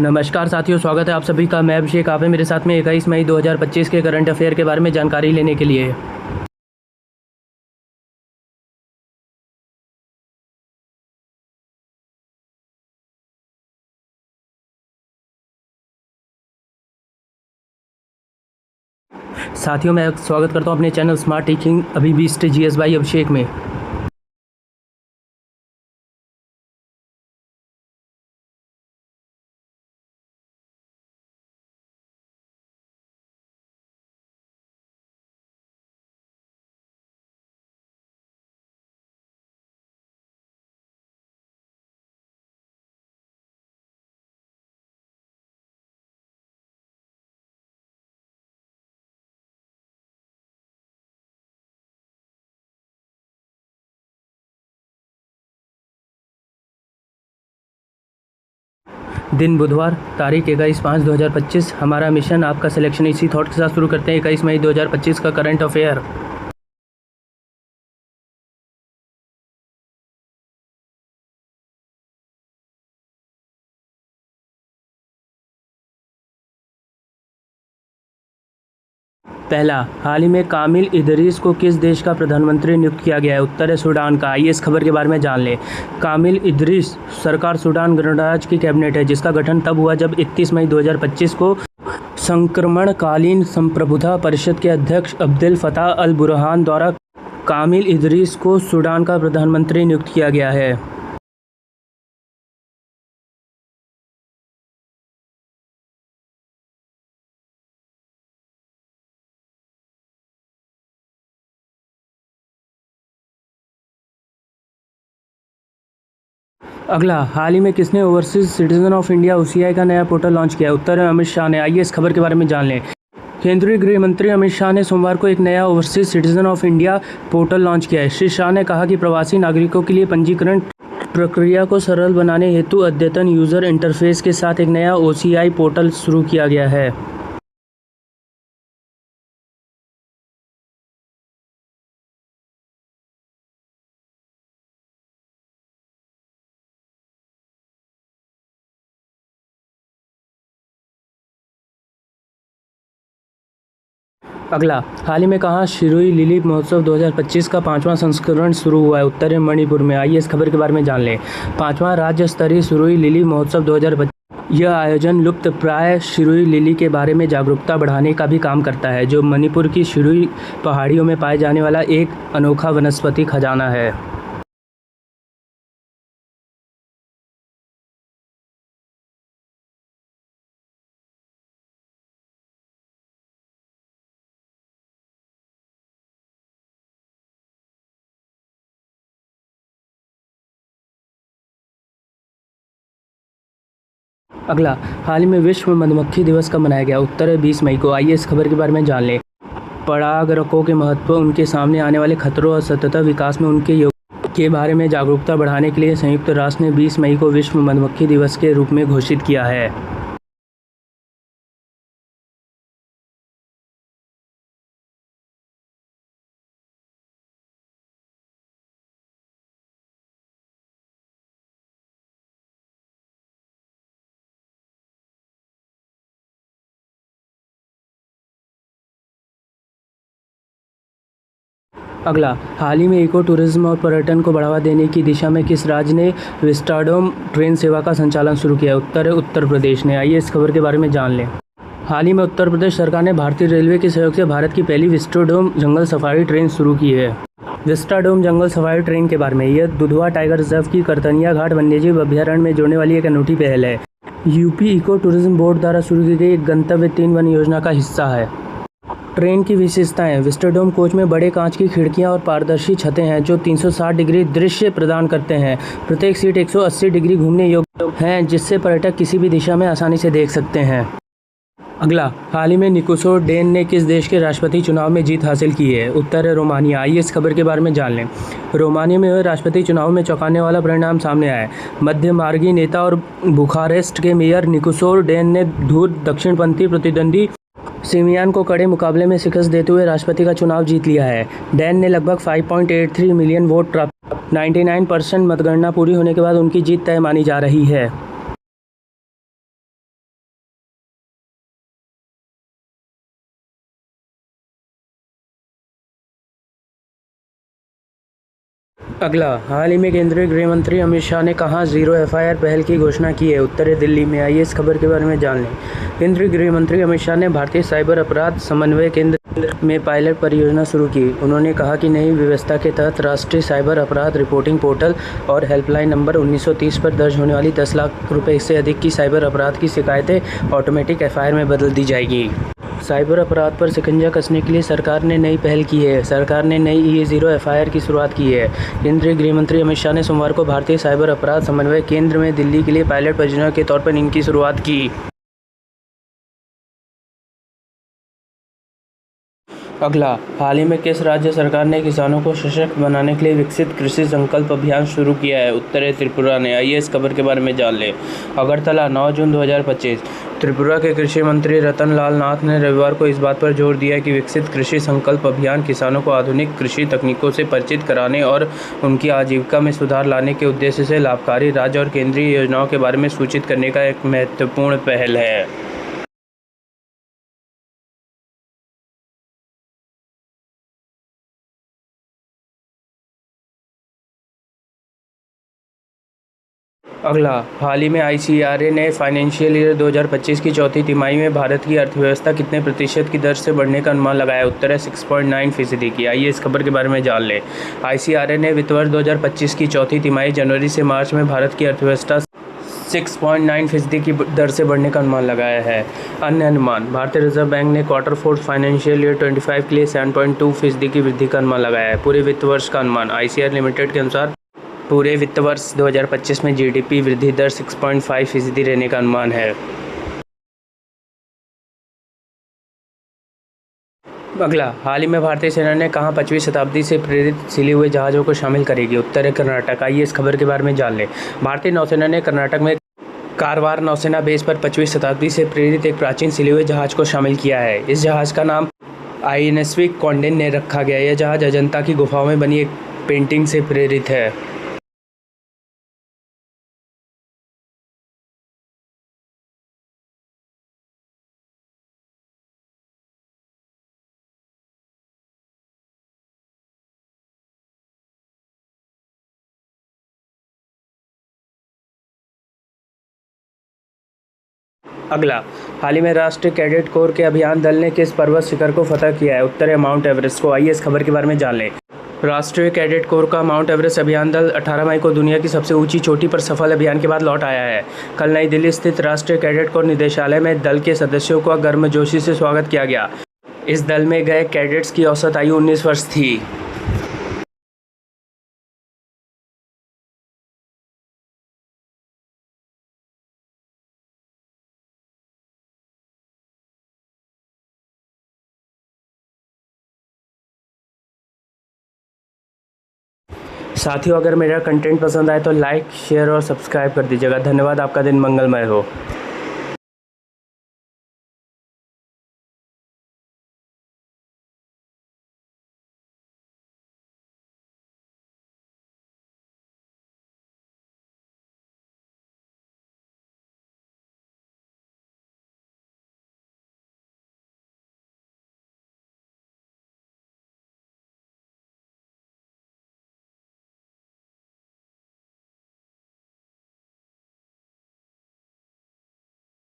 नमस्कार साथियों, स्वागत है आप सभी का। मैं अभिषेक, आप हैं मेरे साथ में 21 मई 2025 के करंट अफेयर के बारे में जानकारी लेने के लिए। साथियों, मैं स्वागत करता हूं अपने चैनल स्मार्ट टीचिंग अभी बीस्ट जीएस बाई अभिषेक में। दिन बुधवार, तारीख 21/5/2025। हमारा मिशन आपका सिलेक्शन। इसी थॉट के साथ शुरू करते हैं 21 मई 2025 का करंट अफेयर। पहला, हाल ही में कामिल इदरीस को किस देश का प्रधानमंत्री नियुक्त किया गया है? उत्तर है सूडान का। आइए इस खबर के बारे में जान लें। कामिल इदरीस सरकार सूडान गणराज्य की कैबिनेट है, जिसका गठन तब हुआ जब 31 मई 2025 को संक्रमणकालीन संप्रभुता परिषद के अध्यक्ष अब्देल फताह अल बुरहान द्वारा कामिल इदरीस को सूडान का प्रधानमंत्री नियुक्त किया गया है। अगला, हाल ही में किसने overseas citizen of India OCI का नया पोर्टल लॉन्च किया? उत्तर है अमित शाह ने। आइए इस खबर के बारे में जान लें। केंद्रीय गृह मंत्री अमित शाह ने सोमवार को एक नया overseas citizen of India portal launch किया है। श्री शाह ने कहा कि प्रवासी नागरिकों के लिए पंजीकरण प्रक्रिया को सरल बनाने हेतु अद्यतन यूजर इंटरफेस के साथ एक नया OCI पोर्टल शुरू किया गया है। अगला, हाल ही में कहाँ शिरुई लिली महोत्सव 2025 का 5वां संस्करण शुरू हुआ है? उत्तर है मणिपुर में। आइए इस खबर के बारे में जान लें। 5वां राज्य स्तरीय शिरुई लिली महोत्सव 2025 यह आयोजन लुप्त प्राय शिरुई लिली के बारे में जागरूकता बढ़ाने का भी काम करता है, जो मणिपुर की शिरुई पहाड़ियों में पाए जाने वाला एक अनोखा वनस्पति खजाना है। अगला, हाल ही में विश्व मधुमक्खी दिवस कब मनाया गया? उत्तर है 20 मई को। आइए इस खबर के बारे में जान लें। परागरकों के महत्व, उनके सामने आने वाले खतरों और सतत विकास में उनके योग के बारे में जागरूकता बढ़ाने के लिए संयुक्त राष्ट्र ने 20 मई को विश्व मधुमक्खी दिवस के रूप में घोषित किया है। अगला, हाल ही में इको टूरिज्म और पर्यटन को बढ़ावा देने की दिशा में किस राज्य ने विस्टाडोम ट्रेन सेवा का संचालन शुरू किया? उत्तर है उत्तर प्रदेश ने। आइए इस खबर के बारे में जान लें। हाल ही में उत्तर प्रदेश सरकार ने भारतीय रेलवे के सहयोग से भारत की पहली विस्टाडोम जंगल सफारी ट्रेन शुरू की है। विस्टाडोम जंगल सफारी ट्रेन के बारे में, यह दुधवा टाइगर रिजर्व की करतनिया घाट वन्यजीव अभ्यारण्य में जोड़ने वाली एक अनूठी पहल है। यूपी इको टूरिज्म बोर्ड द्वारा शुरू की गई एक गंतव्य 3 वन योजना का हिस्सा है। ट्रेन की विशेषताएं, विस्टाडोम कोच में बड़े कांच की खिड़कियां और पारदर्शी छतें हैं जो 360 डिग्री दृश्य प्रदान करते हैं। प्रत्येक सीट 180 डिग्री घूमने योग्य है, जिससे पर्यटक किसी भी दिशा में आसानी से देख सकते हैं। अगला, हाल ही में निकोसो डेन ने किस देश के राष्ट्रपति चुनाव में जीत हासिल की है? उत्तर है रोमानिया। आइए इस खबर के बारे में जान लें। रोमानिया में हुए राष्ट्रपति चुनाव में चौंकाने वाला परिणाम सामने आया है। मध्यमार्गी नेता और बुखारेस्ट के मेयर निकोसो डेन ने धूर्त दक्षिणपंथी प्रतिद्वंदी सिमियान को कड़े मुकाबले में शिकस्त देते हुए राष्ट्रपति का चुनाव जीत लिया है। डैन ने लगभग 5.83 मिलियन वोट प्राप्त 99% मतगणना पूरी होने के बाद उनकी जीत तय मानी जा रही है। अगला, हाल ही में केंद्रीय गृह मंत्री अमित शाह ने कहां जीरो एफआईआर पहल की घोषणा की है। उत्तर दिल्ली में। आइए इस खबर के बारे में जान लें। केंद्रीय गृह मंत्री अमित शाह ने भारतीय साइबर अपराध समन्वय केंद्र में पायलट परियोजना शुरू की। उन्होंने कहा कि नई व्यवस्था के तहत राष्ट्रीय साइबर अपराध रिपोर्टिंग पोर्टल और हेल्पलाइन नंबर 1930 पर दर्ज होने वाली 10 लाख रुपए से अधिक की साइबर अपराध की शिकायतें ऑटोमेटिक एफआईआर में बदल दी जाएगी। साइबर अपराध पर शिकंजा कसने के लिए सरकार ने नई पहल की है। सरकार ने नई ई जीरो एफआईआर की शुरुआत की है। केंद्रीय गृह मंत्री अमित शाह ने सोमवार को भारतीय साइबर अपराध समन्वय केंद्र में दिल्ली के लिए पायलट परियोजना के तौर पर इनकी शुरुआत की। अगला, हाल ही में किस राज्य सरकार ने किसानों को सशक्त बनाने के लिए विकसित कृषि संकल्प अभियान शुरू किया है। उत्तर त्रिपुरा ने। आइए इस खबर के बारे में जान लें। अगरतला 9 जून 2025। त्रिपुरा के कृषि मंत्री रतन लाल नाथ ने रविवार को इस बात पर जोर दिया कि विकसित कृषि संकल्प अभियान किसानों को आधुनिक कृषि तकनीकों से परिचित कराने और उनकी आजीविका में सुधार लाने के उद्देश्य से लाभकारी राज्य और केंद्रीय योजनाओं के बारे में सूचित करने का एक महत्वपूर्ण पहल है। अगला, हाल ही में आईसीआरए ने फाइनेंशियल ईयर 2025 की चौथी तिमाही में भारत की अर्थव्यवस्था कितने प्रतिशत की दर से बढ़ने का अनुमान लगाया। उत्तर है 6.9% की। आइए इस खबर के बारे में जान लें। आईसीआरए ने वित्त वर्ष 2025 की चौथी तिमाही जनवरी से मार्च में भारत की अर्थव्यवस्था 6.9% की दर से बढ़ने का अनुमान लगाया है। अन्य अनुमान, भारतीय रिजर्व बैंक ने क्वार्टर 4 फाइनेंशियल ईयर 25 के लिए 7.2% की वृद्धि का अनुमान लगाया है। पूरे वित्त वर्ष का अनुमान, आईसीआर लिमिटेड के अनुसार पूरे वित्त वर्ष 2025 में जीडीपी वृद्धि दर 6.5% रहने का अनुमान है। अगला, हाल ही में भारतीय सेना ने कहां 5वीं शताब्दी से प्रेरित सिले हुए जहाज़ों को शामिल करेगी। उत्तर है कर्नाटक। आइए इस खबर के बारे में जान लें। भारतीय नौसेना ने कर्नाटक में कारवार नौसेना बेस पर 5वीं शताब्दी से प्रेरित एक प्राचीन सिले हुए जहाज़ को शामिल किया है। इस जहाज़ का नाम आईएनएस कॉन्डेन ने रखा गया। यह जहाज़ अजंता की गुफाओं में बनी एक पेंटिंग से प्रेरित है। अगला, हाल ही में राष्ट्रीय कैडेट कोर के अभियान दल ने किस पर्वत शिखर को फतह किया है। उत्तर है माउंट एवरेस्ट को। आइए इस खबर के बारे में जान लें। राष्ट्रीय कैडेट कोर का माउंट एवरेस्ट अभियान दल 18 मई को दुनिया की सबसे ऊंची चोटी पर सफल अभियान के बाद लौट आया है। कल नई दिल्ली स्थित राष्ट्रीय कैडेट कोर निदेशालय में दल के सदस्यों का गर्मजोशी से स्वागत किया गया। इस दल में गए कैडेट्स की औसत आयु 19 वर्ष थी। साथियों, अगर मेरा कंटेंट पसंद आए तो लाइक, शेयर और सब्सक्राइब कर दीजिएगा। धन्यवाद। आपका दिन मंगलमय हो।